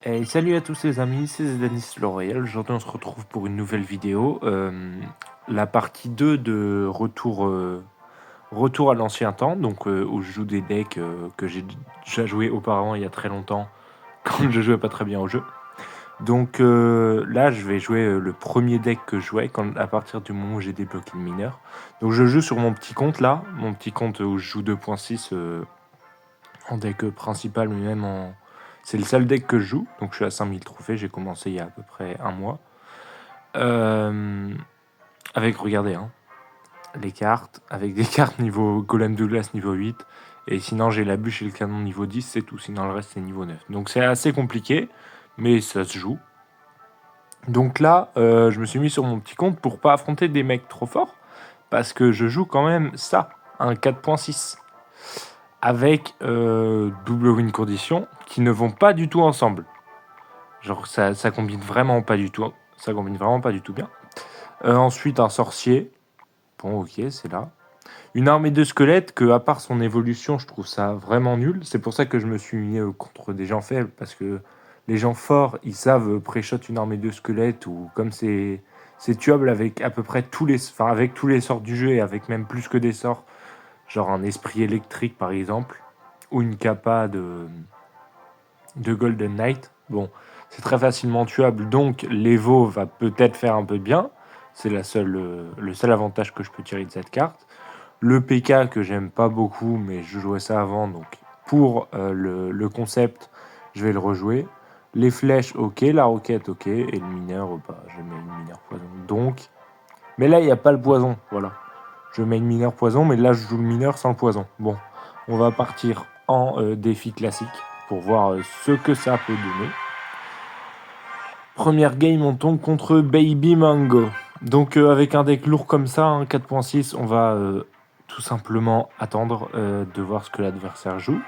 Hey, salut à tous les amis, c'est Zdanis le Royal. Aujourd'hui, on se retrouve pour une nouvelle vidéo. La partie 2 de Retour à l'ancien temps, donc où je joue des decks que j'ai déjà joué auparavant il y a très longtemps, quand je jouais pas très bien au jeu. Donc là, je vais jouer le premier deck que je jouais à partir du moment où j'ai débloqué le mineur. Donc je joue sur mon petit compte là, mon petit compte où je joue 2.6 en deck principal, mais même en. C'est le seul deck que je joue, donc je suis à 5000 trophées, j'ai commencé il y a à peu près un mois. Avec, regardez, hein, les cartes, avec des cartes niveau Golem Douglas niveau 8, et sinon j'ai la bûche et le canon niveau 10, c'est tout, sinon le reste c'est niveau 9. Donc c'est assez compliqué, mais ça se joue. Donc là, je me suis mis sur mon petit compte pour pas affronter des mecs trop forts, parce que je joue quand même ça, un 4.6. Avec double win condition qui ne vont pas du tout ensemble. Genre ça combine vraiment pas du tout. Ça combine vraiment pas du tout bien. Ensuite un sorcier. Bon ok c'est là. Une armée de squelettes que à part son évolution je trouve ça vraiment nul. C'est pour ça que je me suis mis contre des gens faibles parce que les gens forts ils savent pré-shot une armée de squelettes ou comme c'est tuable avec à peu près avec tous les sorts du jeu et avec même plus que des sorts. Genre un esprit électrique par exemple ou une capa de Golden Knight. Bon, c'est très facilement tuable, donc l'Evo va peut-être faire un peu de bien. C'est le seul avantage que je peux tirer de cette carte. Le PK que j'aime pas beaucoup, mais je jouais ça avant, donc pour le concept, je vais le rejouer. Les flèches, ok. La roquette, ok. Et le mineur, bah, je mets une mineur poison. Donc, mais là, il n'y a pas le poison, voilà. Je mets une mineur poison, mais là, je joue le mineur sans le poison. Bon, on va partir en défi classique pour voir ce que ça peut donner. Première game, on tombe contre Baby Mango. Donc avec un deck lourd comme ça, hein, 4.6, on va tout simplement attendre de voir ce que l'adversaire joue.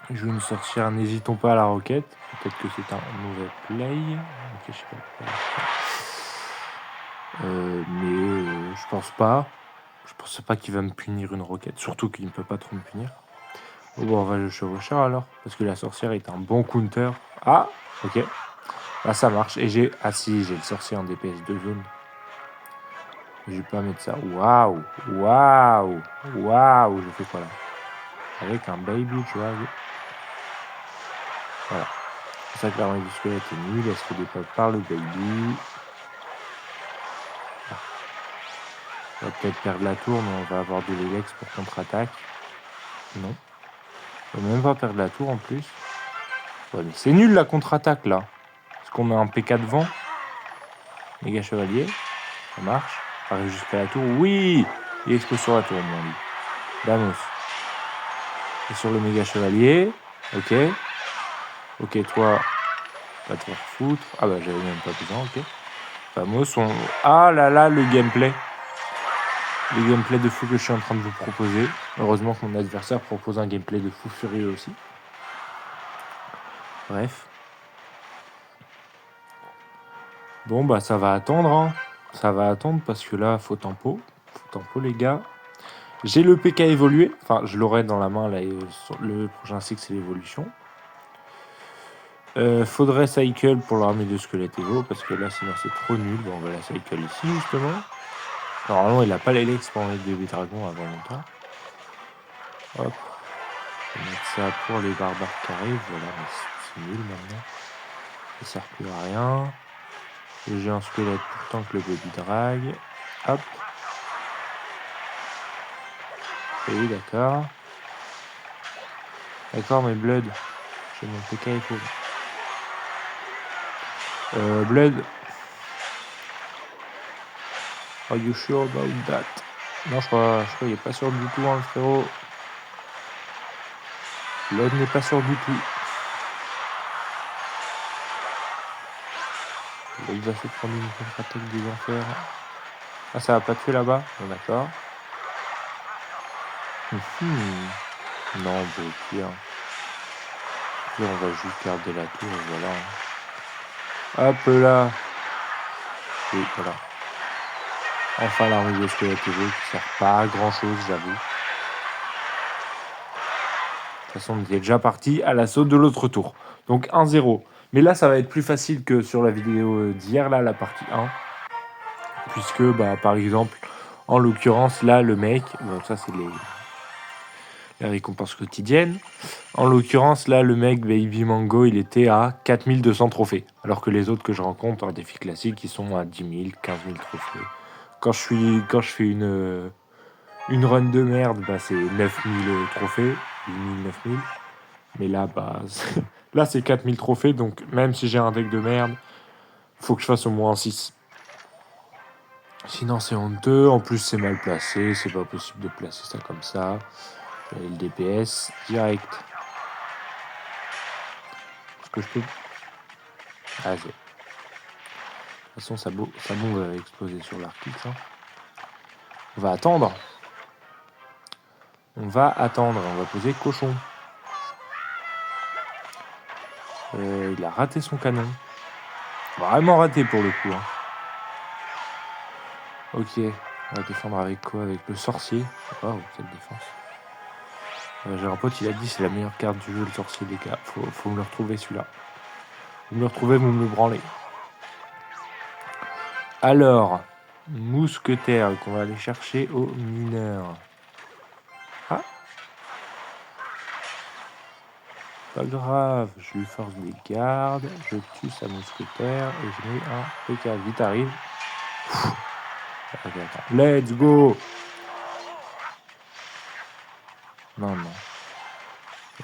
Il joue une sorcière, n'hésitons pas à la roquette. Peut-être que c'est un mauvais play. Ok, je sais pas. Je pense pas. Je pense pas qu'il va me punir une roquette. Surtout qu'il ne peut pas trop me punir. Bon, on va le chevaucher alors. Parce que la sorcière est un bon counter. Ah, ok. Là, ça marche. Et j'ai. Ah, si, j'ai le sorcier en DPS de jaune. Je vais pas mettre ça. Waouh! Waouh! Waouh! Je fais quoi là? Avec un baby drag. Voilà. C'est ça que l'armée du squelette est nulle. Elle se fait dépop par le baby. Ah. On va peut-être perdre la tour, mais on va avoir de l'Elex pour contre-attaque. Non. On va même pas perdre la tour en plus. Ouais, mais c'est nul la contre-attaque là. Est-ce qu'on met un PK devant? Méga chevalier. Ça marche. Arrive jusqu'à la tour. Oui! Il explose sur la tour, mon lui. Vamos. Et sur le méga chevalier. Ok. Ok, toi. Pas te faire foutre. Ah bah j'avais même pas besoin, ok. Vamos, on. Ah là là, le gameplay. Le gameplay de fou que je suis en train de vous proposer. Heureusement que mon adversaire propose un gameplay de fou furieux aussi. Bref. Bon bah ça va attendre, hein. Ça va attendre parce que là, faut tempo. Faut tempo les gars. J'ai le PK évolué. Enfin, je l'aurai dans la main là. Le prochain cycle, c'est l'évolution. Faudrait cycle pour l'armée de squelette Evo parce que là sinon c'est trop nul. Bon, on va la cycle ici justement. Normalement il a pas l'Elex pour mettre bébé dragon avant longtemps. Hop. On va mettre ça pour les barbares qui arrivent. Voilà, c'est nul maintenant. Ça sert plus à rien. Le géant squelette pourtant que le baby drag. Hop. Oui d'accord. D'accord mais Blood. J'ai mon PK et tout. Blood. Are you sure about that? Non, je crois qu'il est pas sûr du tout, hein, le frérot. Blood n'est pas sûr du tout. Il va se prendre une contre-attaque des enfers. Ah, ça va pas tuer là-bas? Bon, d'accord. Non, bon, pire. Pire, on va juste garder la tour et voilà. Hop là. Oui, voilà. Enfin, l'armée de squelette qui sert pas à grand chose, j'avoue. toute façon, on était déjà parti à l'assaut de l'autre tour. Donc 1-0. Mais là, ça va être plus facile que sur la vidéo d'hier, là, la partie 1. Puisque, par exemple, en l'occurrence, là, le mec... Donc ça, c'est les récompenses quotidiennes. En l'occurrence, là, le mec Baby Mango, il était à 4200 trophées. Alors que les autres que je rencontre en défi classique, ils sont à 10 000, 15 000 trophées. Quand je fais une run de merde, c'est 9000 trophées, 8000, 9000. Mais là, là c'est 4000 trophées, donc même si j'ai un deck de merde, faut que je fasse au moins 6. Sinon, c'est honteux. En plus, c'est mal placé. C'est pas possible de placer ça comme ça. Le DPS direct. Est-ce que je peux... Ah, j'ai... De toute façon, sa bombe va exploser sur l'article. Hein. On va attendre. On va poser cochon. Il a raté son canon. Vraiment raté pour le coup. Hein. Ok, on va défendre avec quoi? Avec le sorcier. Waouh, cette défense. J'ai un pote, il a dit c'est la meilleure carte du jeu, le sorcier, les gars. Faut me le retrouver celui-là. Vous me le retrouvez, vous me le branlez. Alors, mousquetaire qu'on va aller chercher au mineur. Ah, pas grave, je lui force des gardes, je tue sa mousquetaire et je mets un PK. Vite arrive. Okay, attends. Let's go. Non.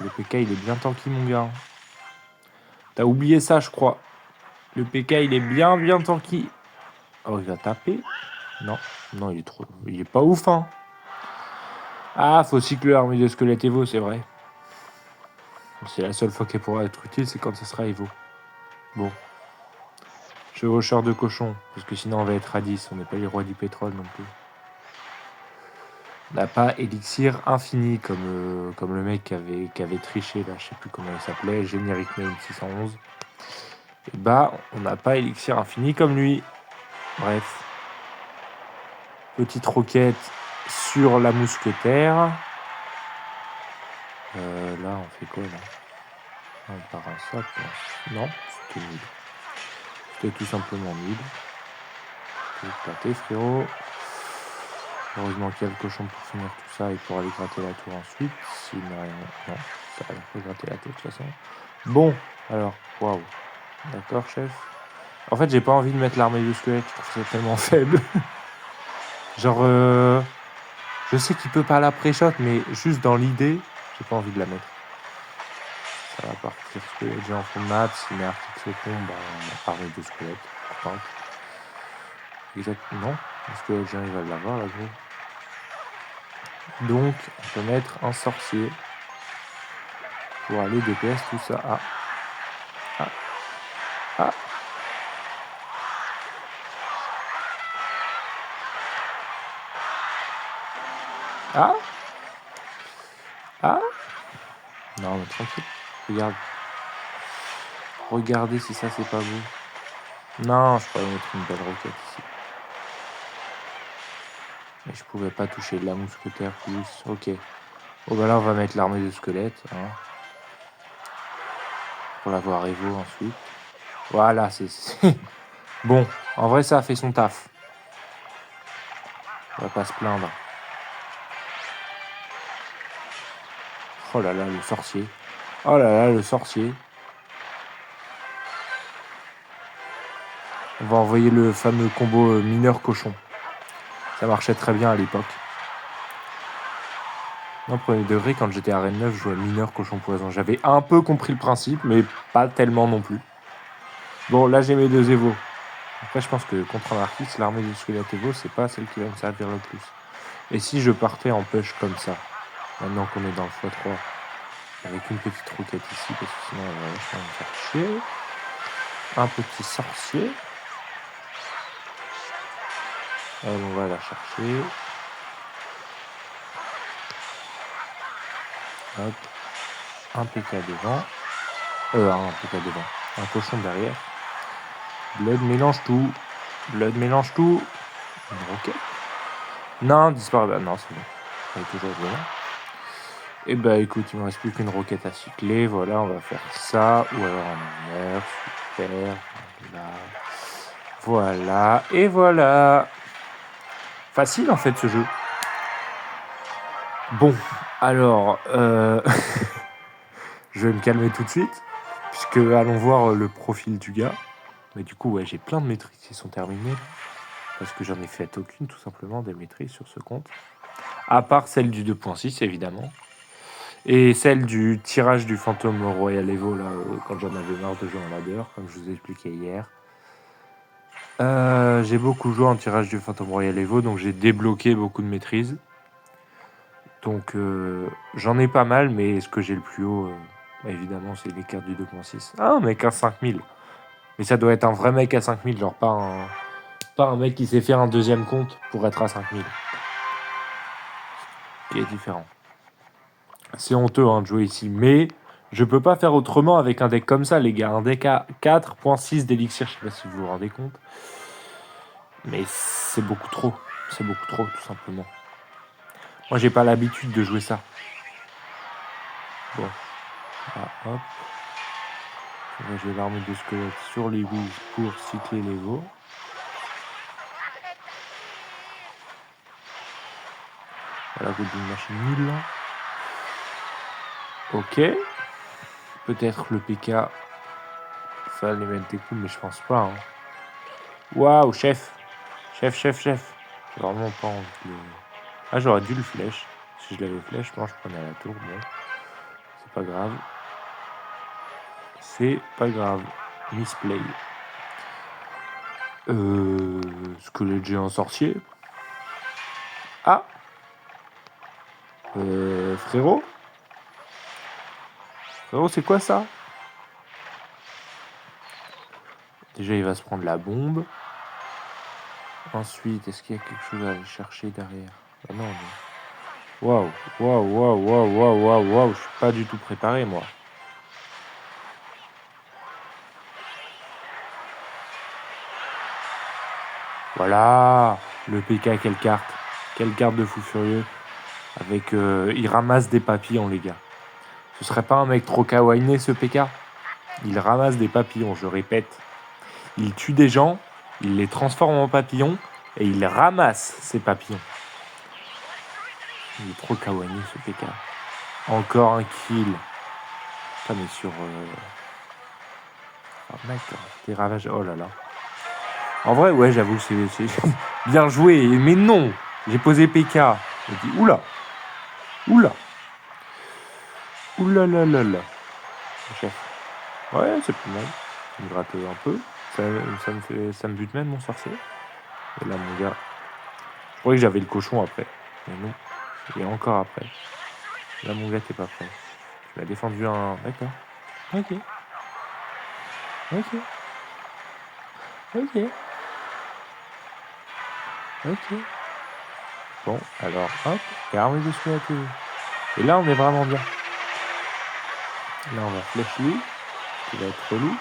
Le PK il est bien tanky mon gars. T'as oublié ça je crois. Le PK il est bien tanky. Oh il va taper. Non, il est pas ouf hein. Ah faut cycler l'armée de squelette Evo c'est vrai. C'est la seule fois qu'elle pourra être utile c'est quand ce sera Evo. Bon. Chevaucheur de cochon, parce que sinon on va être à 10, on n'est pas les rois du pétrole non plus. On n'a pas élixir infini comme le mec qui avait triché là, je sais plus comment il s'appelait, Generic Name 611. Et on n'a pas élixir infini comme lui. Bref. Petite roquette sur la mousquetaire. Là on fait quoi là? On part un sac. Non, c'était nul. C'était tout simplement nul. T'es éclaté frérot. Heureusement qu'il y a le cochon pour finir tout ça et pour aller gratter la tour ensuite. S'il n'a rien... Non, ça va pas gratter la tour de toute façon. Bon, alors, waouh. D'accord, chef. En fait, j'ai pas envie de mettre l'armée du squelette, je trouve ça tellement faible. Genre, je sais qu'il peut pas la pré-shot, mais juste dans l'idée, j'ai pas envie de la mettre. Ça va partir squelette, j'ai en fond de map, s'il met article second, armée de squelette. Pourtant. Exactement. Est-ce que j'arrive à l'avoir là, gros? Donc, on peut mettre un sorcier pour aller DPS tout ça. Non, mais tranquille. Regarde. Regardez si ça, c'est pas beau. Non, je pourrais mettre une belle roquette ici. Mais je pouvais pas toucher la mousquetaire plus. Ok. Bon, là, on va mettre l'armée de squelette. Hein, pour l'avoir Evo ensuite. Voilà, c'est... Bon, en vrai, ça a fait son taf. On va pas se plaindre. Oh là là, le sorcier. Oh là là, le sorcier. On va envoyer le fameux combo mineur cochon. Ça marchait très bien à l'époque. Non, premier degré, quand j'étais à Rennes 9, je jouais mineur cochon poison. J'avais un peu compris le principe, mais pas tellement non plus. Bon, là j'ai mes 2 Evo. Après, je pense que contre un artiste, l'armée du squelette Evo, c'est pas celle qui va me servir le plus. Et si je partais en push comme ça, maintenant qu'on est dans le x3, avec une petite roquette ici, parce que sinon on va vachement me faire chier. Un petit sorcier. On va la chercher. Hop. Un PK devant. Un PK devant. Un cochon derrière. Blood mélange tout. Blood mélange tout. Une roquette. Non, disparaît. Non, c'est bon. Elle est toujours devant. Et bah écoute, il me reste plus qu'une roquette à cycler. Voilà, on va faire ça. Ou alors en arrière. Super. Là. Voilà. Et voilà. Facile en fait ce jeu. Bon, alors, je vais me calmer tout de suite. Puisque allons voir le profil du gars. Mais du coup, ouais, j'ai plein de maîtrises qui sont terminées. Parce que j'en ai fait aucune, tout simplement, des maîtrises sur ce compte. À part celle du 2.6, évidemment. Et celle du tirage du fantôme Royal Evo, là, quand j'en avais marre de jouer en ladder, comme je vous ai expliqué hier. J'ai beaucoup joué en tirage du fantôme Royal Evo, donc j'ai débloqué beaucoup de maîtrises. Donc j'en ai pas mal, mais ce que j'ai le plus haut, bah, évidemment, c'est les cartes du 2.6. Ah, un mec à 5000. Mais ça doit être un vrai mec à 5000, genre pas un mec qui sait faire un deuxième compte pour être à 5000. Qui est différent. C'est honteux hein, de jouer ici, mais je peux pas faire autrement avec un deck comme ça, les gars. Un deck à 4.6 d'élixir, je sais pas si vous vous rendez compte. Mais c'est beaucoup trop. C'est beaucoup trop, tout simplement. Moi, j'ai pas l'habitude de jouer ça. Bon. Ah, hop. J'ai l'armée de squelettes sur les wheels pour cycler les veaux. Voilà, vous une machine nulle. Ok. Peut-être le PK. Ça les mettre des coups, mais je pense pas. Hein. Waouh, chef. Chef. J'ai vraiment pas envie de le... Ah, j'aurais dû le flèche. Si je l'avais flèche, je prenais à la tour. Bon. C'est pas grave. C'est pas grave. Misplay. Squelette géant sorcier. Ah frérot Frérot, c'est quoi ça? Déjà, il va se prendre la bombe. Ensuite, est-ce qu'il y a quelque chose à aller chercher derrière? Ah non, mais... Waouh. Je suis pas du tout préparé, moi. Voilà. Le PK, quelle carte? Quelle carte de fou furieux. Avec... il ramasse des papillons, les gars. Ce serait pas un mec trop kawainé, ce PK? Il ramasse des papillons, je répète. Il tue des gens, il les transforme en papillons, et il ramasse ces papillons. Il est trop kawaii ce PK. Encore un kill. Putain, mais sur... Oh mec, des ravages... Oh là là. En vrai, ouais, j'avoue, c'est bien joué. Mais non, j'ai posé PK. J'ai dit, oula. Oula. Chef. Ouais, c'est pas mal. Ça me gratte un peu. Ça me bute même mon sorcier. Et là, mon gars... Je croyais que j'avais le cochon après. Mais non. Et encore après. Là, mon gars, t'es pas prêt. Tu m'as défendu un... D'accord. Ok. Bon, alors, hop. Et armée de squelettes. Et là, on est vraiment bien. Là, on va flèche lui. Qui va être relou.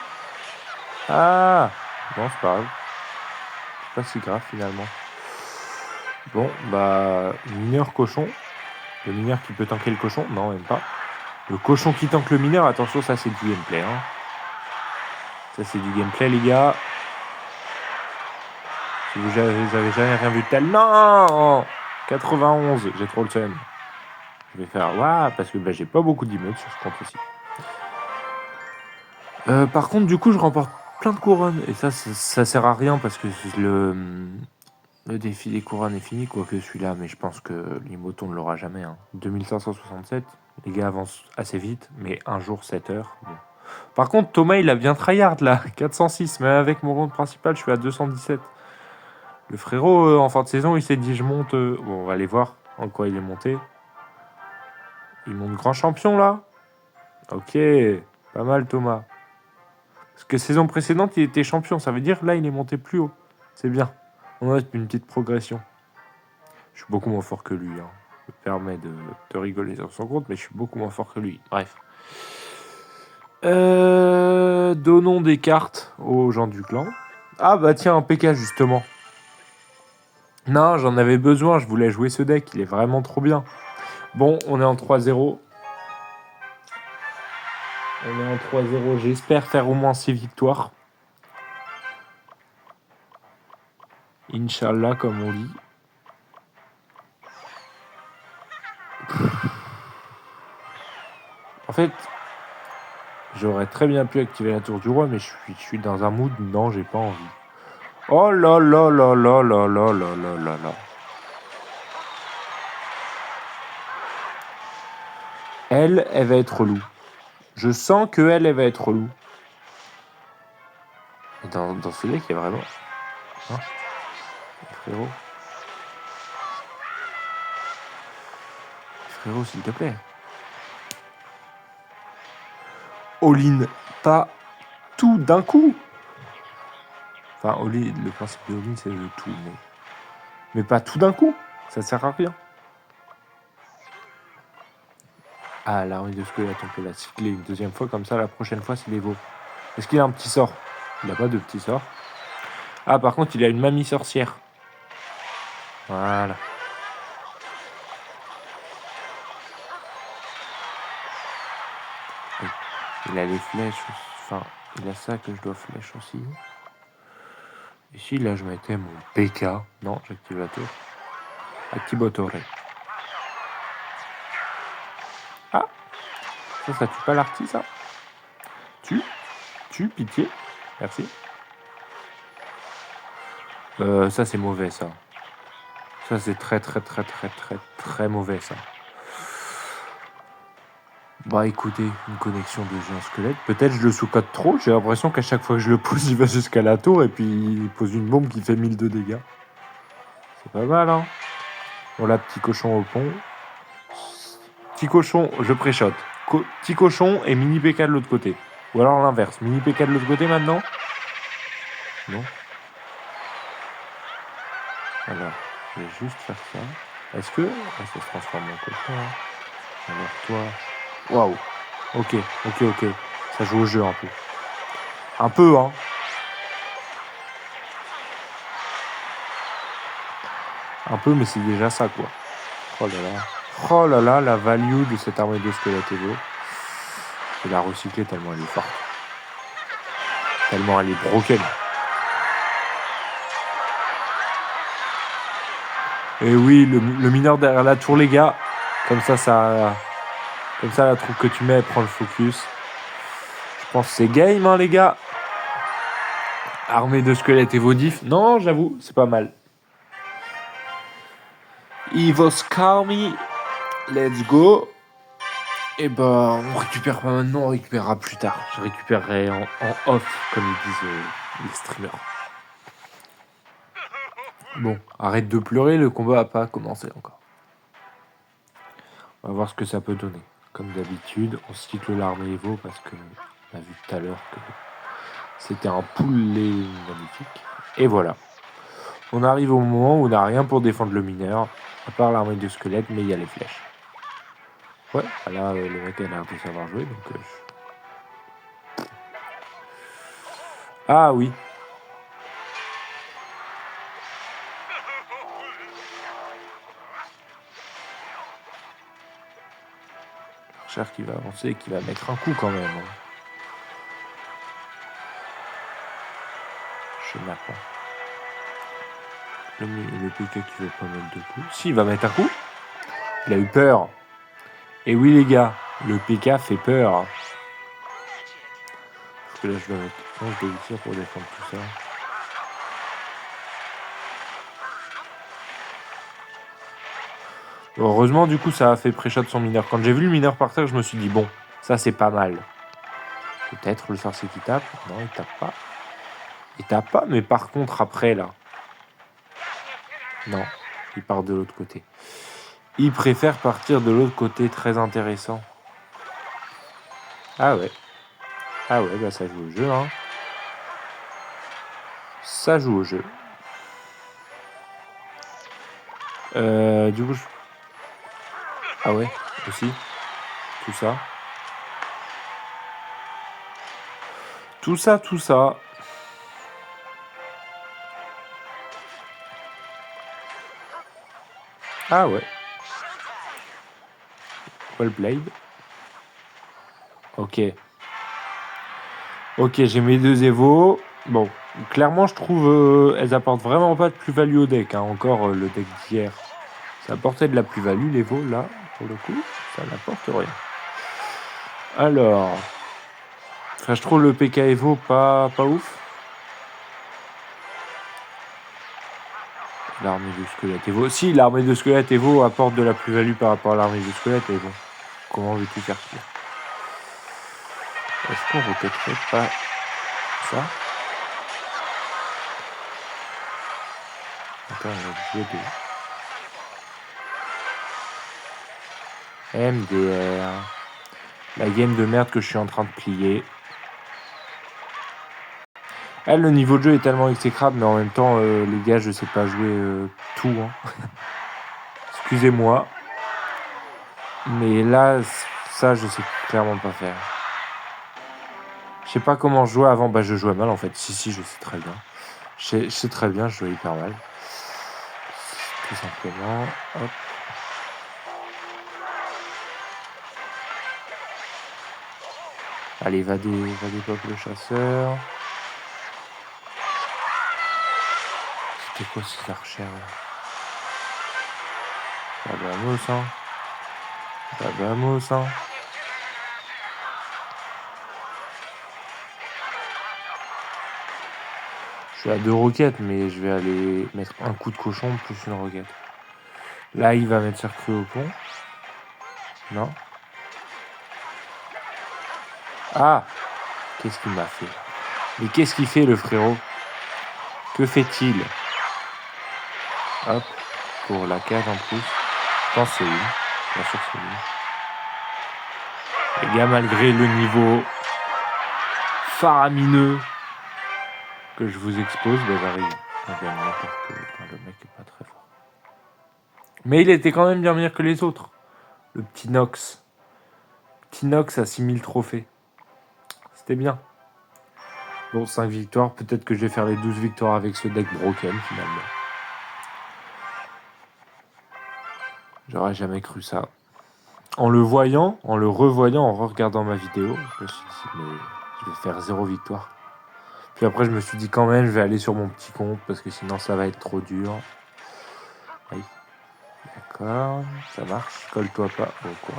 Ah bon, c'est pas grave. C'est pas si grave, finalement. Bon, bah... Mineur cochon. Le mineur qui peut tanker le cochon. Non, même pas. Le cochon qui tanque le mineur. Attention, ça, c'est du gameplay. Hein. Ça, c'est du gameplay, les gars. Si vous avez jamais rien vu de tel... Non 91, j'ai trop le seum. Je vais faire... Waouh, parce que bah, j'ai pas beaucoup d'emotes sur ce compte aussi. Par contre, du coup, je remporte plein de couronnes. Et ça sert à rien parce que le défi des couronnes est fini, quoique celui-là, mais je pense que l'imoto, on ne l'aura jamais. Hein. 2567, les gars avancent assez vite, mais un jour, 7 heures. Bon. Par contre, Thomas, il a bien tryhard là, 406, mais avec mon compte principal, je suis à 217. Le frérot, en fin de saison, il s'est dit, je monte... Bon, on va aller voir en quoi il est monté. Il monte grand champion, là. Ok, pas mal, Thomas. Parce que saison précédente, il était champion. Ça veut dire là, il est monté plus haut. C'est bien. On a une petite progression. Je suis beaucoup moins fort que lui. Hein. Ça me permet de rigoler sur son compte, mais je suis beaucoup moins fort que lui. Bref. Donnons des cartes aux gens du clan. Ah bah tiens, un PK justement. Non, j'en avais besoin. Je voulais jouer ce deck. Il est vraiment trop bien. Bon, on est en 3-0. On est en 3-0. J'espère faire au moins 6 victoires. Inch'Allah, comme on dit. En fait, j'aurais très bien pu activer la tour du roi, mais je suis dans un mood. Non, j'ai pas envie. Oh là là là là là là là là là là. Elle va être relou. Je sens que elle va être relou. Et dans ce deck, il y a vraiment... Hein, frérot. Frérot, s'il te plaît. All-in, pas tout d'un coup. Enfin, all-in, le principe de all-in, c'est de tout. Mais pas tout d'un coup. Ça sert à rien. Ah, l'armée de squelette, on peut la cycler une deuxième fois. Comme ça, la prochaine fois, c'est les veaux. Est-ce qu'il a un petit sort? Il n'a pas de petit sort. Ah, par contre, il a une mamie sorcière. Voilà. Il a les flèches. Enfin, il a ça que je dois flèche aussi. Ici, là, je mettais mon PK. Non, j'active la tour. Activatore. Ah, ça tue pas l'arty, ça? Pitié. Merci. Ça, c'est mauvais, ça. Ça, c'est très, très, très, très, très, très mauvais, ça. Bah, écoutez, une connexion de géant squelette. Peut-être je le sous-cote trop. J'ai l'impression qu'à chaque fois que je le pose, il va jusqu'à la tour et puis il pose une bombe qui fait 1000 de dégâts. C'est pas mal, hein. Voilà, petit cochon au pont. Petit cochon, je pré-shot. Petit cochon et mini PK de l'autre côté. Ou alors l'inverse. Mini PK de l'autre côté maintenant? Non. Alors, je vais juste faire ça. Est-ce que... Ah, ça se transforme en cochon, hein. Alors toi... Waouh. Ok. Ça joue au jeu un peu. Un peu, hein. Un peu, mais c'est déjà ça, quoi. Oh là là. Oh là là, la value de cette armée de squelettes Evo. Je vais la recycler tellement elle est forte. Tellement elle est broken. Et oui, le mineur derrière la tour, les gars. Comme ça, la troupe que tu mets, elle prend le focus. Je pense que c'est game, hein, les gars. Armée de squelettes Evo diff. Non, j'avoue, c'est pas mal. Evo Skarmy. Let's go. Et bah, on récupère pas maintenant, on récupérera plus tard. Je récupérerai en off, comme ils disent les streamers. Bon, arrête de pleurer, le combat n'a pas commencé encore. On va voir ce que ça peut donner. Comme d'habitude, on cycle l'armée Evo parce que on a vu tout à l'heure que c'était un poulet magnifique. Et voilà. On arrive au moment où on n'a rien pour défendre le mineur, à part l'armée de squelette, mais il y a les flèches. Ouais, là, le mec a l'air de savoir jouer, donc... Ah oui. Cher qui va avancer et qui va mettre un coup quand même. Hein. Je n'ai pas. Le PK qui veut pas mettre de coups. Si, il va mettre un coup. Il a eu peur. Et oui, les gars, le PK fait peur. Parce que là, je dois mettre. Non, je dois utiliser pour défendre tout ça. Heureusement, du coup, ça a fait pré-shot son mineur. Quand j'ai vu le mineur par terre, je me suis dit, bon, ça c'est pas mal. Peut-être le sorcier qui tape. Non, il tape pas. Il tape pas, mais par contre, après, là. Non, il part de l'autre côté. Il préfère partir de l'autre côté, très intéressant. Ah ouais. Ah ouais, bah ça joue au jeu, hein. Ça joue au jeu. Du coup, ah ouais, aussi. Tout ça. Tout ça. Ah ouais. Wellblade. Ok. Ok, j'ai mes 2 Evo. Bon, clairement, je trouve elles apportent vraiment pas de plus-value au deck. Hein. Encore le deck d'hier, ça apportait de la plus-value, l'Evo. Là, pour le coup, ça n'apporte rien. Alors, enfin, je trouve le PK Evo pas ouf. L'armée de squelettes Evo. Si, l'armée de squelettes Evo apporte de la plus-value par rapport à l'armée de squelettes Evo. Comment veux-tu faire pire? Est-ce qu'on roquetterait pas ça? Attends, on va jouer des MDR. La game de merde que je suis en train de plier. Le niveau de jeu est tellement exécrable, mais en même temps, les gars, je sais pas jouer tout. Hein. Excusez-moi. Mais là, ça, je sais clairement pas faire. Je sais pas comment jouer avant. Bah, je jouais mal en fait. Si, je sais très bien. Je sais très bien, je jouais hyper mal. Tout simplement. Hop. Allez, va des pop le chasseur. C'était quoi ces archères là? Vamos, hein. Vamos, hein. Je suis à 2 roquettes, mais je vais aller mettre un coup de cochon plus une roquette. Là, il va mettre circuit au pont. Non. Ah! Qu'est-ce qu'il m'a fait? Mais qu'est-ce qu'il fait, le frérot? Que fait-il? Hop. Pour la cage en plus. Je pense que c'est lui. Bien sûr que c'est lui. Les gars, malgré le niveau faramineux que je vous expose, ben j'arrive à gagner parce que le mec est pas très fort. Mais il était quand même bien meilleur que les autres. Le petit Nox. Petit Nox à 6000 trophées. C'était bien. Bon, 5 victoires. Peut-être que je vais faire les 12 victoires avec ce deck broken finalement. J'aurais jamais cru ça. En le voyant, en le revoyant, en regardant ma vidéo, je me suis dit, mais je vais faire 0 victoire. Puis après, je me suis dit, quand même, je vais aller sur mon petit compte parce que sinon, ça va être trop dur. Oui. D'accord, ça marche. Colle-toi pas. Oh quoi?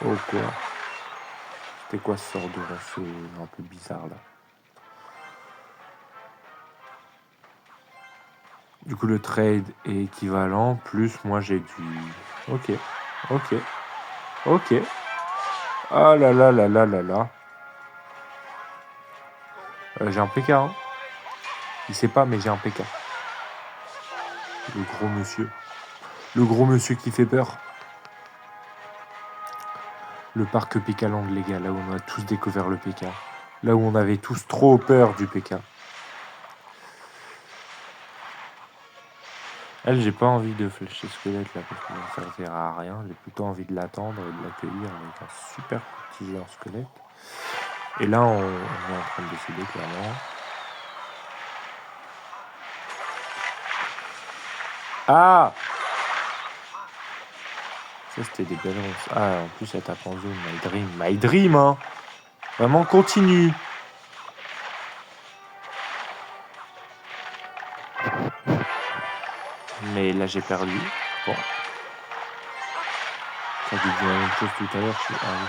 Oh quoi? C'était quoi ce sort de ronceau un peu bizarre là? Du coup, le trade est équivalent. Plus, moi, j'ai du... Ok. Ah là là là là là là. J'ai un PK, hein. Il sait pas, mais j'ai un PK. Le gros monsieur. Le gros monsieur qui fait peur. Le parc Pécaland, les gars, là où on a tous découvert le PK. Là où on avait tous trop peur du PK. Elle, j'ai pas envie de flécher squelette là parce que ça ne servira à rien. J'ai plutôt envie de l'attendre et de l'accueillir avec un super petit jet en squelette. Et là, on est en train de décider clairement. Ah! Ça, c'était des belles ronces. Ah, en plus, elle tape en zone. My dream, hein! Vraiment, continue! Mais là, j'ai perdu. Bon. Ça a dû dire la même chose tout à l'heure. Ah oui.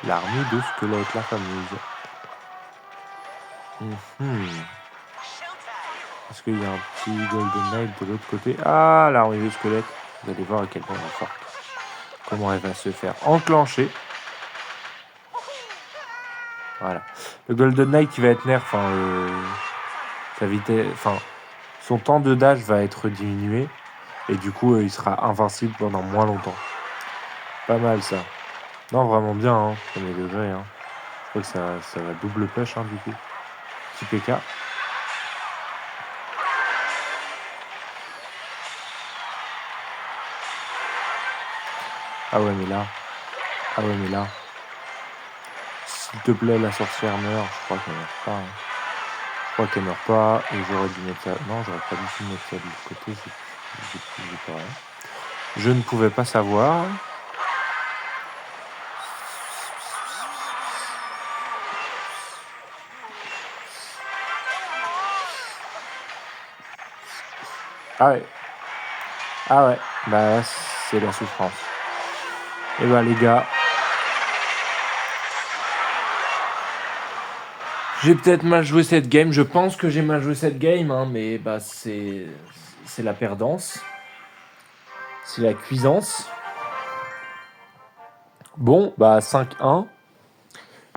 L'armée de squelette, la fameuse. Est-ce qu'il y a un petit Golden Knight de l'autre côté? Ah, l'armée de squelette. Vous allez voir à quel point elle est forte. Comment elle va se faire enclencher. Voilà. Le Golden Knight qui va être nerf, sa vitesse, son temps de dash va être diminué. Et du coup, il sera invincible pendant moins longtemps. Pas mal ça. Non, vraiment bien, hein, premier degré. Hein. Je crois que ça va double push, hein, du coup. Petit PK. Ah ouais, mais là. S'il te plaît, la sorcière meurt. Je crois qu'elle meurt pas. Hein. Je crois qu'elle meurt pas. Et j'aurais dû mettre ça. Non, j'aurais pas dû mettre ça de l'autre côté. J'ai pas rien. Je ne pouvais pas savoir. Ah ouais. Ah ouais. Bah c'est la souffrance. Et bah les gars, j'ai peut-être mal joué cette game. Je pense que j'ai mal joué cette game, hein, mais bah c'est la perdance. C'est la cuisance. Bon, bah 5-1.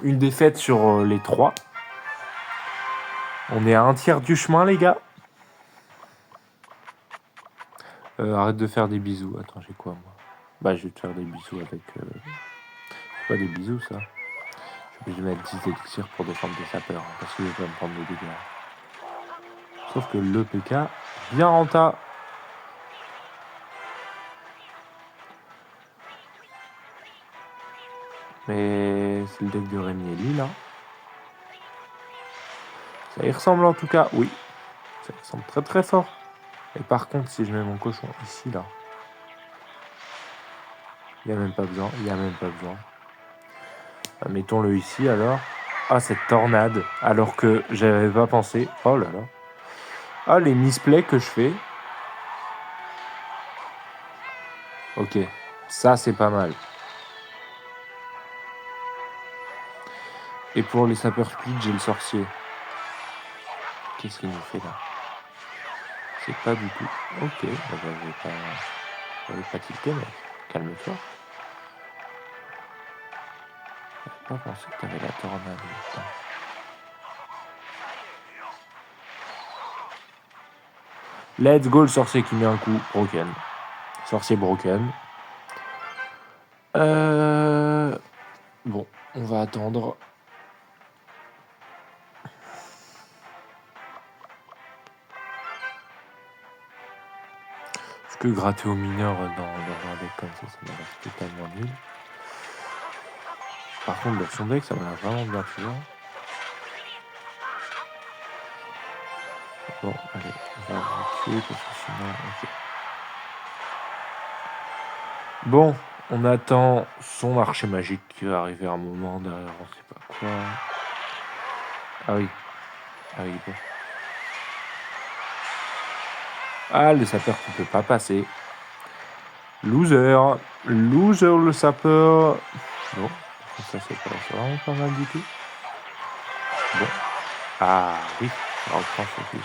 Une défaite sur les 3. On est à un tiers du chemin, les gars. Arrête de faire des bisous. Attends, j'ai quoi, moi? Bah, je vais te faire des bisous avec... C'est pas des bisous, ça. Je vais mettre 10 élixirs pour défendre des sapeurs, hein, parce que je vais me prendre des dégâts. Sauf que le PK, bien renta. Mais c'est le deck de Rémi et Lee, là. Ça y ressemble en tout cas, oui. Ça y ressemble très très fort. Et par contre, si je mets mon cochon ici, là, il n'y a même pas besoin, il n'y a même pas besoin. Mettons-le ici, alors. Ah, cette tornade, alors que j'avais pas pensé. Oh là là. Ah, les misplays que je fais. Ok, ça c'est pas mal. Et pour les sapeurs split, j'ai le sorcier. Qu'est-ce qu'il nous fait là? C'est pas du tout. Ok, bah, je vais pas tilter, mec. Calme-toi. J'avais pas pensé que t'avais la tornade. Putain. Let's go, le sorcier qui met un coup. Broken. Sorcier broken. Bon, on va attendre. Parce que gratter au mineur dans un deck comme ça m'a l'air totalement nul. Par contre, dans son deck, ça m'a l'air vraiment bien, tu vois. Bon, allez, on va le tuer parce que sinon... Ok. Bon, on attend son archer magique qui va arriver à un moment derrière, on sait pas quoi. Ah oui. Ah oui, bon. Ah, le sapeur qui peut pas passer. Loser. Loser, le sapeur. Bon, ça c'est vraiment pas mal du tout. Bon. Ah oui, on reprend son plus.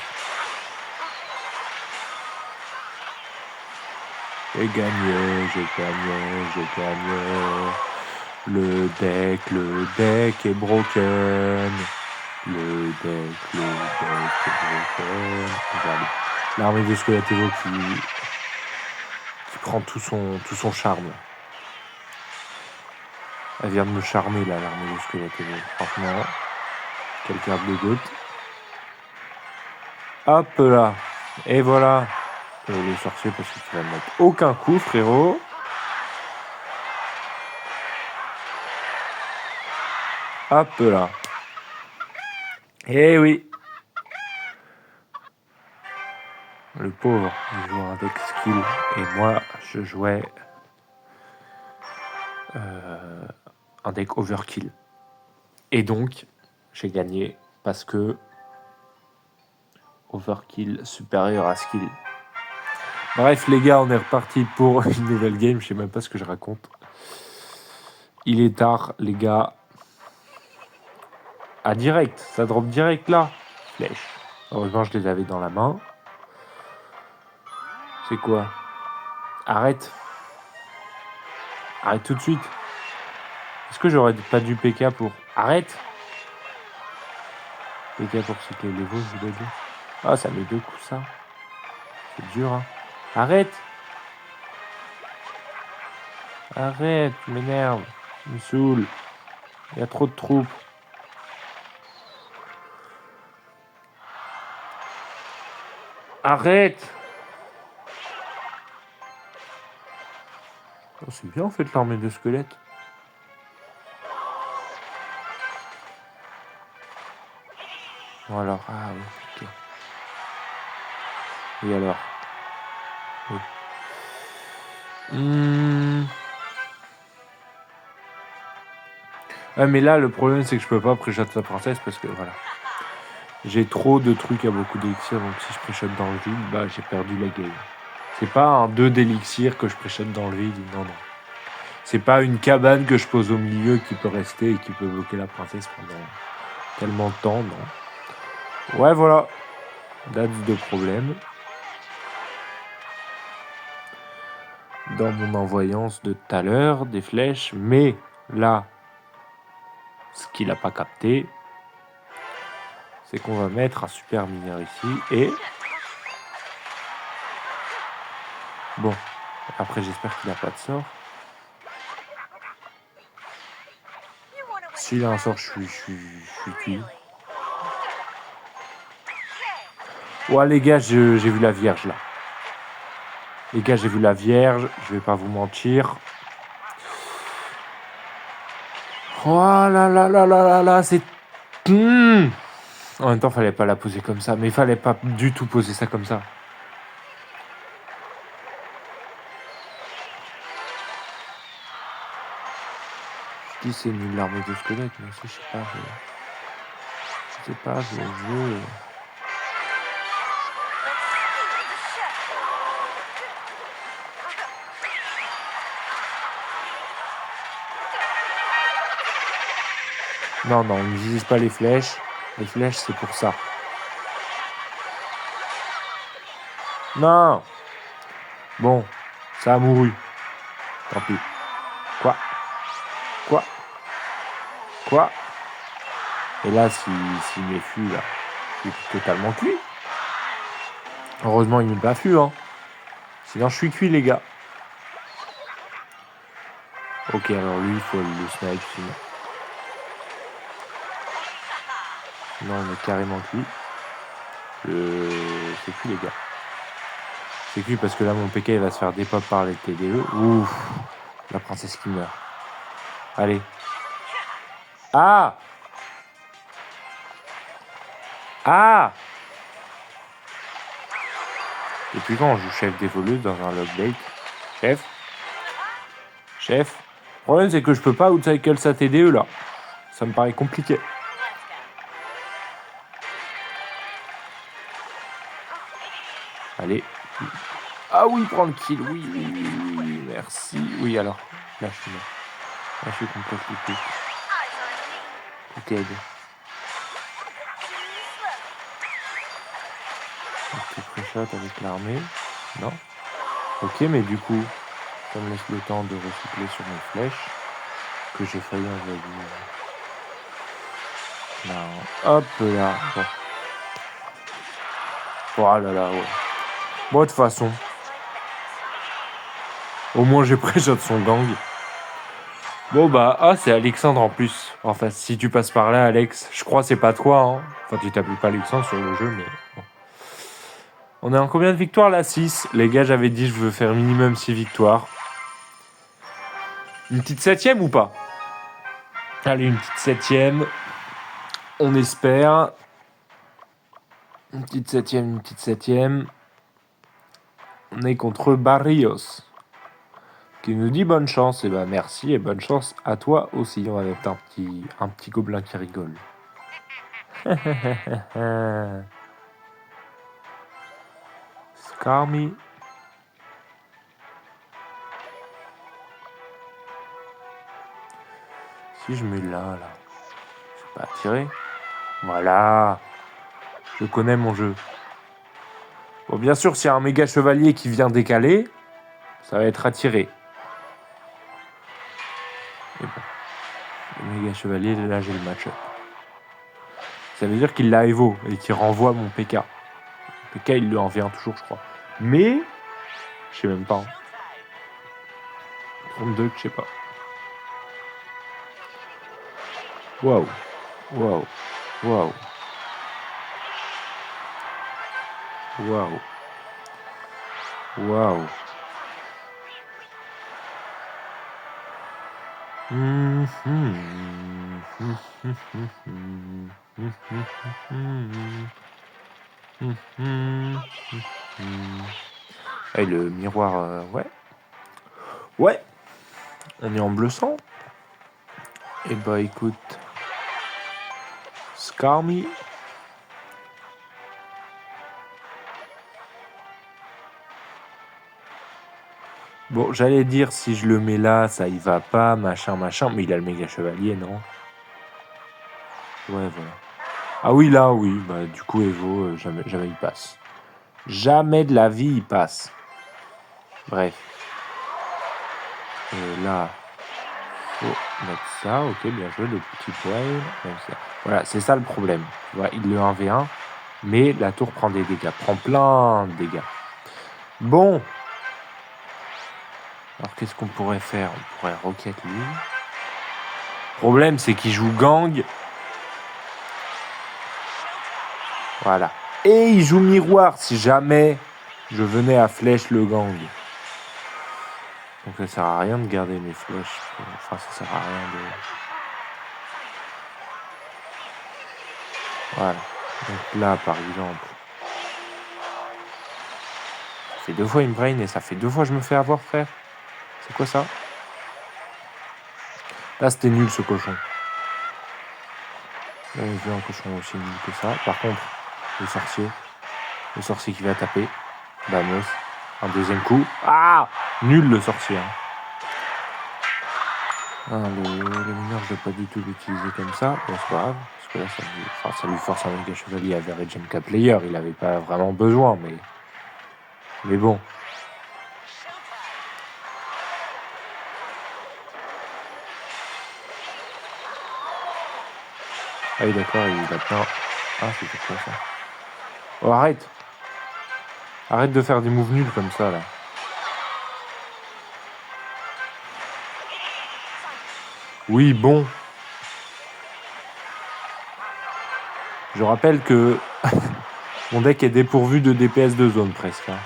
J'ai gagné, j'ai gagné, j'ai gagné. Le deck est broken. Le deck est broken. Regardez. L'armée de squelettes évoquée qui prend tout son charme. Elle vient de me charmer là, l'armée de squelettes évoquée. Franchement, quelle carte de goût. Hop là. Et voilà. Le sorcier parce que tu vas me mettre aucun coup, frérot. Hop là. Eh oui. Le pauvre, il joue un deck skill. Et moi, je jouais un deck overkill. Et donc, j'ai gagné parce que overkill supérieur à skill. Bref, les gars, on est reparti pour une nouvelle game. Je sais même pas ce que je raconte. Il est tard, les gars. Ah, direct. Ça drop direct là. Flèche. Heureusement, je les avais dans la main. C'est quoi? Arrête. Arrête tout de suite. Est-ce que j'aurais pas dû PK pour... Arrête. PK pour cycler les veaux, je voulais dire. Ah, ça met 2 coups, ça. C'est dur, hein. Arrête. Arrête, tu m'énerves. Tu me saoule. Il y a trop de troupes. Arrête. Oh, c'est bien, en fait, l'armée de squelettes. Bon, alors, ah oui, ok. Et alors? Oui. Ah, mais là, le problème, c'est que je peux pas pré-shot sa princesse parce que, voilà. J'ai trop de trucs à beaucoup d'élixir, donc si je pré-shot dans le vide, bah j'ai perdu la game. C'est pas un 2 d'élixir que je pré-shot dans le vide, non. C'est pas une cabane que je pose au milieu qui peut rester et qui peut bloquer la princesse pendant tellement de temps, non. Ouais, voilà. That's de problème. Dans mon envoyance de tout à l'heure, des flèches, mais là, ce qu'il n'a pas capté, c'est qu'on va mettre un super mineur ici et... Bon, après j'espère qu'il n'a pas de sort. S'il a un sort, je suis cuit. Ouais les gars, j'ai vu la vierge là. Les gars, j'ai vu la vierge, je vais pas vous mentir. Oh là là là là là là, c'est... En même temps, fallait pas la poser comme ça, mais il fallait pas du tout poser ça comme ça. Je dis c'est nul l'armée de squelettes, mais ça, je sais pas. Je sais pas, je veux... Non, on n'utilise pas les flèches. Les flèches, c'est pour ça. Non. Bon, ça a mouru. Tant pis. Quoi? Et là, s'il m'effue, là, je suis totalement cuit. Heureusement, il m'est pas fui, hein. Sinon, je suis cuit, les gars. Ok, alors lui, il faut le snipe, sinon. Sinon, on est carrément cuit. C'est cuit, les gars. C'est cuit parce que là, mon PK, il va se faire dépop par les TDE. Ouf. La princesse qui meurt. Allez. Ah! Et puis quand on joue chef d'évoluer dans un log bait, chef. Le problème c'est que je peux pas outcycle sa TDE là. Ça me paraît compliqué. Allez. Ah oui, prends le kill. Oui, merci. Oui, alors. Là, je suis mort. Là, je suis complètement coupé. Ok, aide. Ok, pré-shot avec l'armée. Non. Ok, mais du coup, ça me laisse le temps de recycler sur mes flèches. Que j'ai failli envoyer. Non. Hop là. Bon. Oh là là, ouais. Bon, de toute façon. Au moins, j'ai pré-shot son gang. Bon, bah, c'est Alexandre en plus. Enfin, si tu passes par là, Alex, je crois que c'est pas toi, hein. Enfin, tu t'appelles pas Alexandre sur le jeu, mais bon. On est en combien de victoires là? 6. Les gars, j'avais dit je veux faire minimum 6 victoires. Une petite 7ème ou pas? Allez, une petite 7ème. On espère. Une petite 7ème. On est contre Barrios. Qui nous dit bonne chance. Et bah merci et bonne chance à toi aussi. On va mettre un petit gobelin qui rigole. Skarmy. Si je mets là, je vais pas attirer. Voilà. Je connais mon jeu. Bon, bien sûr, s'il y a un méga chevalier qui vient décaler, ça va être attiré. Mais bon. Le méga chevalier, là, j'ai le match-up. Ça veut dire qu'il l'a Evo et qu'il renvoie mon PK. Le PK, il lui en vient toujours, je crois. Mais, je sais même pas. 32, je sais pas. Waouh. Et le miroir, ouais. On est en bleu sang. Et bah écoute, Skarmy, Bon, j'allais dire, si je le mets là, ça y va pas, machin. Mais il a le méga chevalier, non? Ouais, voilà. Ah oui, là, oui. Bah, du coup, Evo, jamais il passe. Jamais de la vie, il passe. Bref. Là, faut mettre ça. Ok, bien joué, le petit poil. Voilà, c'est ça le problème. Tu vois, il le 1v1, mais la tour prend des dégâts. Prend plein de dégâts. Bon. Alors, qu'est-ce qu'on pourrait faire? On pourrait rocket lui. Le problème, c'est qu'il joue gang. Voilà. Et il joue miroir si jamais je venais à flèche le gang. Donc ça sert à rien de garder mes flèches. Enfin, ça sert à rien de... Voilà. Donc là, par exemple... Ça fait 2 fois une brain et ça fait 2 fois que je me fais avoir, frère. C'est quoi ça? Là, c'était nul, ce cochon. Là, j'ai vu un cochon aussi nul que ça. Par contre, le sorcier qui va taper. Vamos. Un deuxième coup. Ah! Nul, le sorcier. Hein. Ah, le mineur, je ne vais pas du tout l'utiliser comme ça. Bon, c'est pas grave. Parce que là, ça lui force un méga chevalier à average MK player. Il n'avait pas vraiment besoin, mais bon. Ah oui, d'accord, il a plein... Ah, c'est quoi ça? Oh, arrête! Arrête de faire des moves nuls comme ça, là. Oui, bon. Je rappelle que mon deck est dépourvu de DPS de zone, presque. Hein.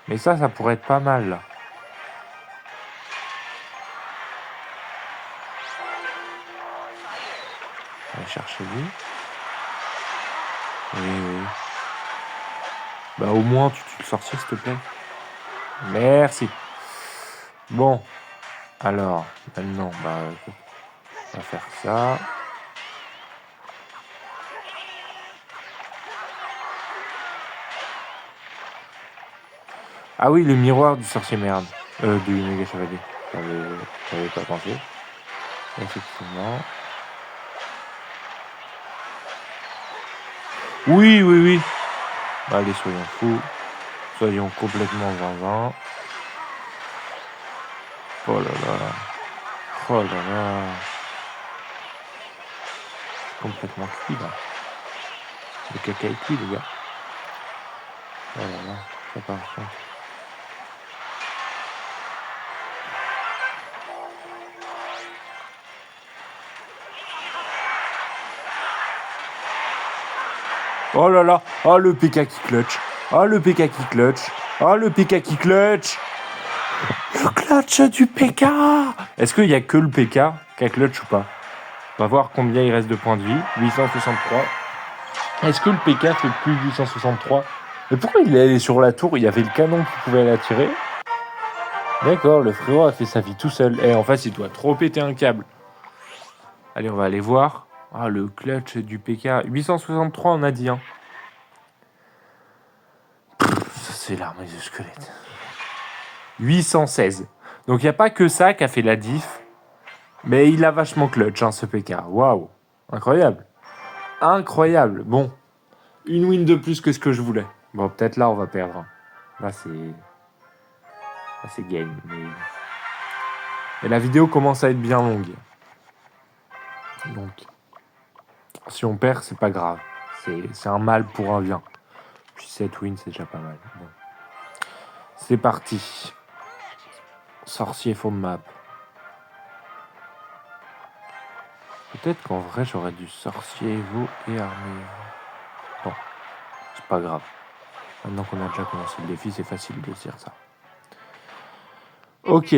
Mais ça pourrait être pas mal, là. On va chercher lui. Oui. Bah, au moins, tu tues le sorcier, s'il te plaît. Merci. Bon. Alors, maintenant, on va faire ça. Ah oui, le miroir du sorcier merde. Du méga chevalier. J'avais pas pensé. Effectivement. Oui. Allez, soyons fous. Soyons complètement zinzin. Oh là là. Complètement cuit, là. Le caca est cuit, les gars. Oh là là. Ça par contre. Oh là là. Oh, le PK qui clutch. Le clutch du PK. Est-ce qu'il y a que le PK qui a clutch ou pas? On va voir combien il reste de points de vie. 863. Est-ce que le PK fait plus de 863? Mais pourquoi il est allé sur la tour? Il y avait le canon qui pouvait l'attirer. D'accord, le frérot a fait sa vie tout seul. Et en face, il doit trop péter un câble. Allez, on va aller voir. Ah, le clutch du PK. 863, on a dit. Hein. Ça, c'est l'armée de squelette. 816. Donc, il n'y a pas que ça qui a fait la diff. Mais il a vachement clutch, hein, ce PK. Waouh. Incroyable. Bon. Une win de plus que ce que je voulais. Bon, peut-être là, on va perdre. Là, c'est game. Mais la vidéo commence à être bien longue. Donc, si on perd, c'est pas grave. C'est un mal pour un bien. Puis 7 wins, c'est déjà pas mal. Bon. C'est parti. Sorcier fond de map. Peut-être qu'en vrai, j'aurais dû sorcier Evo et armée. Bon, c'est pas grave. Maintenant qu'on a déjà commencé le défi, c'est facile de dire ça. Ok.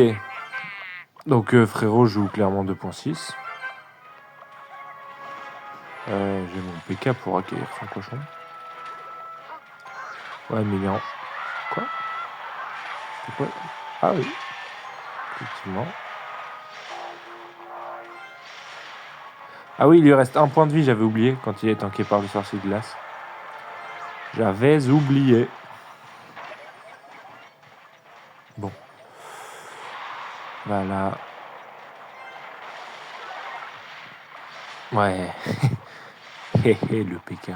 Donc, frérot joue clairement 2.6. J'ai mon PK pour accueillir son cochon. Ouais, mais il est en... Quoi? C'est quoi? Ah oui. Effectivement. Ah oui, il lui reste 1 point de vie, j'avais oublié, quand il est tanké par le sorcier de glace. J'avais oublié. Voilà. Ouais. Le PK.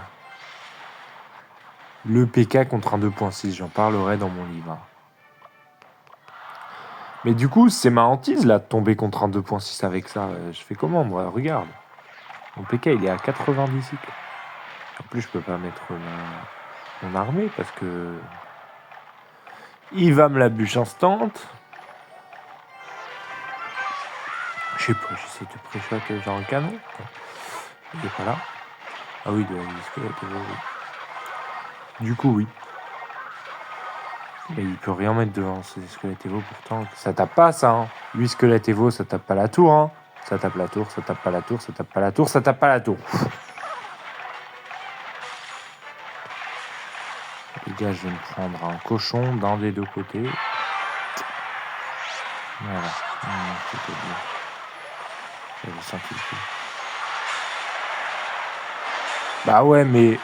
Le PK contre un 2.6, j'en parlerai dans mon livre. Mais du coup, c'est ma hantise là de tomber contre un 2.6 avec ça. Je fais comment moi? Regarde. Mon PK il est à 90 cycles. En plus, je peux pas mettre mon armée parce que. Il va me la bûche instant. Je sais pas, j'essaie de pré-shot genre un canon. Il est pas là. Ah oui, de la squelette, oui. Du coup, oui. Mais il peut rien mettre devant ces squelettes Evo pourtant. Ça tape pas ça, hein. 8 squelettes Evo, ça tape pas la tour, hein. Ça tape la tour, ça tape pas la tour, ça tape pas la tour, ça tape pas la tour. Les gars, je vais me prendre un cochon d'un des deux côtés. Voilà. C'était bien. J'avais senti le coup. Bah ouais, mais...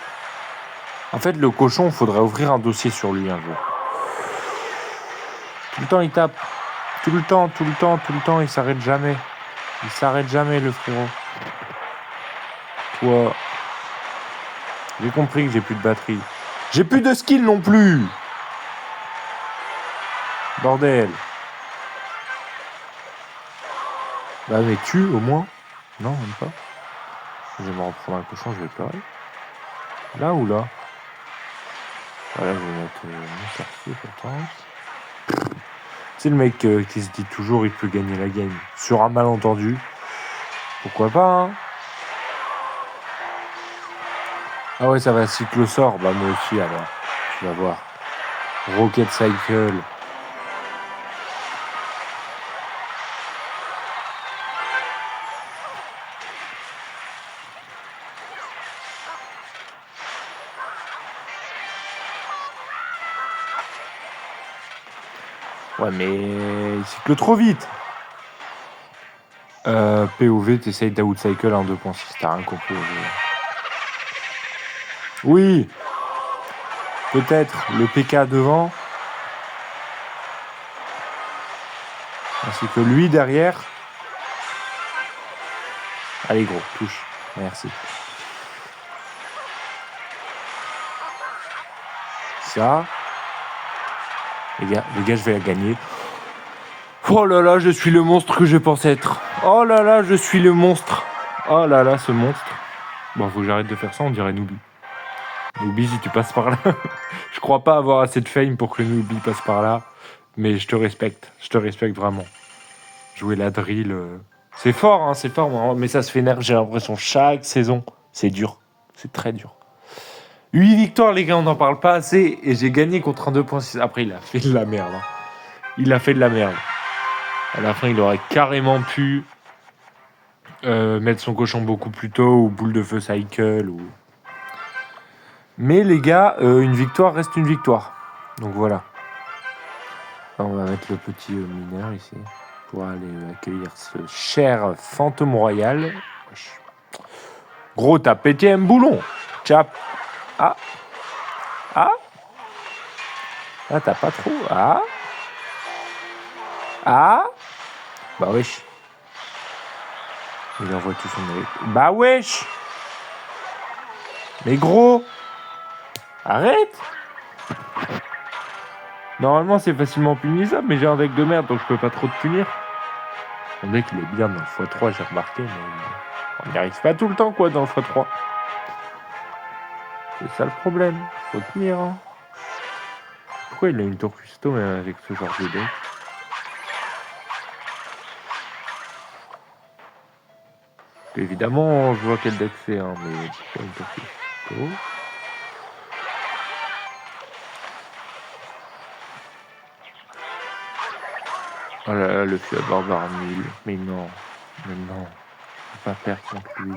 En fait, le cochon, faudrait ouvrir un dossier sur lui un jour. Tout le temps, il tape. Tout le temps, il s'arrête jamais. Il s'arrête jamais, le frérot. Toi... J'ai compris que j'ai plus de batterie. J'ai plus de skill non plus. Bordel. Bah mais tue au moins. Non, même pas. Je vais me reprendre un cochon, je vais pleurer. Là ou là? Voilà, je vais mettre mon sorcier pourtant. C'est le mec qui se dit toujours il peut gagner la game. Sur un malentendu. Pourquoi pas, hein? Ah ouais, ça va cycle sort. Bah moi aussi alors. Tu vas voir. Rocket Cycle. Ouais, mais il cycle trop vite. POV, t'essayes d'outcycle en 2.6, t'as rien compris. Oui, peut-être le PK devant, ainsi que lui derrière. Allez gros, touche, merci. Ça, les gars, je vais la gagner. Oh là là, je suis le monstre que je pense être. Oh là là, je suis le monstre. Oh là là, ce monstre. Bon, faut que j'arrête de faire ça, on dirait Noobi. Noobi, si tu passes par là. Je crois pas avoir assez de fame pour que Noobi passe par là. Mais je te respecte vraiment. Jouer la drill, c'est fort, hein, c'est fort. Mais ça se fait nerf, j'ai l'impression, chaque saison. C'est dur, c'est très dur. 8 victoires, les gars, on n'en parle pas assez. Et j'ai gagné contre un 2.6. Après, il a fait de la merde. Hein. Il a fait de la merde. À la fin, il aurait carrément pu mettre son cochon beaucoup plus tôt, ou boule de feu cycle, ou... Mais les gars, une victoire reste une victoire. Donc voilà. On va mettre le petit mineur ici pour aller accueillir ce cher fantôme royal. Gros, t'as pété un boulon. Tchap. Ah. Ah. Ah, t'as pas trop. Ah. Ah. Bah wesh. Il envoie tout son mérite. Bah wesh. Mais gros. Arrête. Normalement, c'est facilement punissable, mais j'ai un deck de merde, donc je peux pas trop te punir. Mon deck, il est bien dans le x3, j'ai remarqué, mais on n'y arrive pas tout le temps, quoi, dans le x3. C'est ça le problème. Faut tenir, hein. Pourquoi il a une tour custo même avec ce genre de deck? Évidemment, je vois quel deck c'est, hein, mais pourquoi une tour custo? Oh là là, le Fiat Barbare 1000. Mais non, je peux pas perdre contre lui.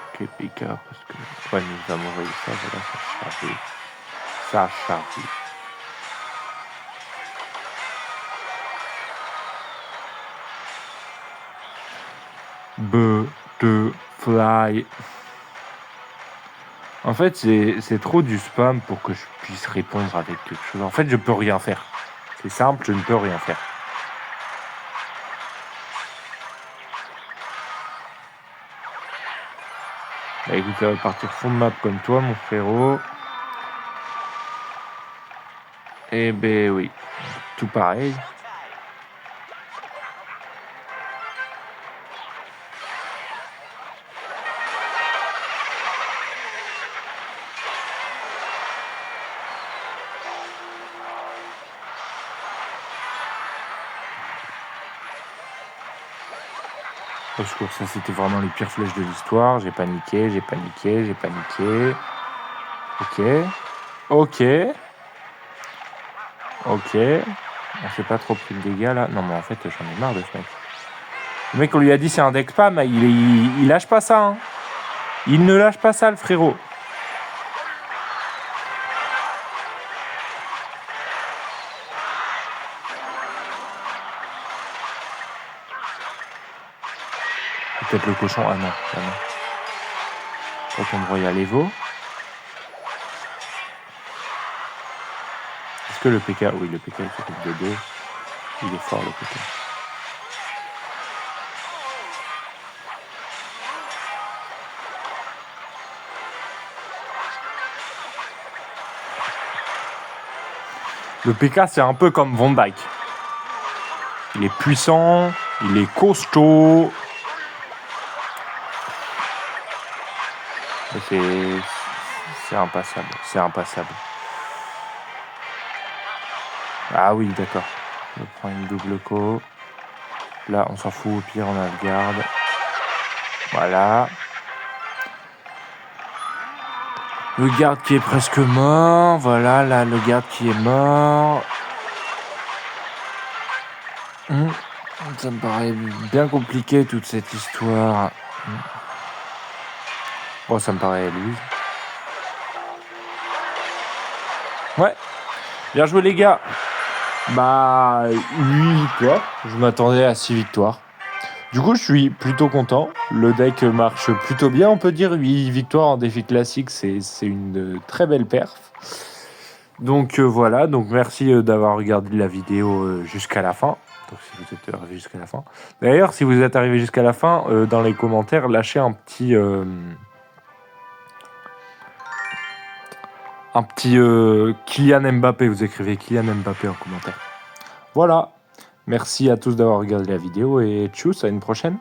Ok, PK, parce que... Ouais, nous avons envoyé ça, voilà, ça a chargé. Ça a chargé. Butterfly. En fait, c'est trop du spam pour que je puisse répondre avec quelque chose. En fait, je peux rien faire. C'est simple, je ne peux rien faire. Bah écoute, ça va partir fond de map comme toi, mon frérot. Eh ben oui, tout pareil. Au secours, ça c'était vraiment les pires flèches de l'histoire. J'ai paniqué. Ok. On s'est pas trop pris de dégâts là. Non mais en fait j'en ai marre de ce mec. Le mec on lui a dit c'est un deck spam, il lâche pas ça. Hein. Il ne lâche pas ça le frérot. Peut-être le cochon. Ah non. Tomb Royal Evo. Est-ce que le PK... Oui, le PK il s'occupe de 2. Il est fort le PK. Le PK c'est un peu comme Van Dyke. Il est puissant, il est costaud. C'est impassable. Ah oui, d'accord. Je prends une double co. Là, on s'en fout, au pire, on a le garde. Voilà. Le garde qui est presque mort. Voilà, là, le garde qui est mort. Ça me paraît bien compliqué, toute cette histoire. Bon, ça me paraît lui. Ouais. Bien joué, les gars. Bah, 8 victoires. Je m'attendais à 6 victoires. Du coup, je suis plutôt content. Le deck marche plutôt bien, on peut dire. 8 victoires en défi classique, c'est une très belle perf. Donc voilà, donc merci d'avoir regardé la vidéo jusqu'à la fin. Donc si vous êtes arrivé jusqu'à la fin. D'ailleurs, si vous êtes arrivé jusqu'à la fin, dans les commentaires, lâchez un petit Kylian Mbappé. Vous écrivez Kylian Mbappé en commentaire. Voilà. Merci à tous d'avoir regardé la vidéo et tchuss, à une prochaine.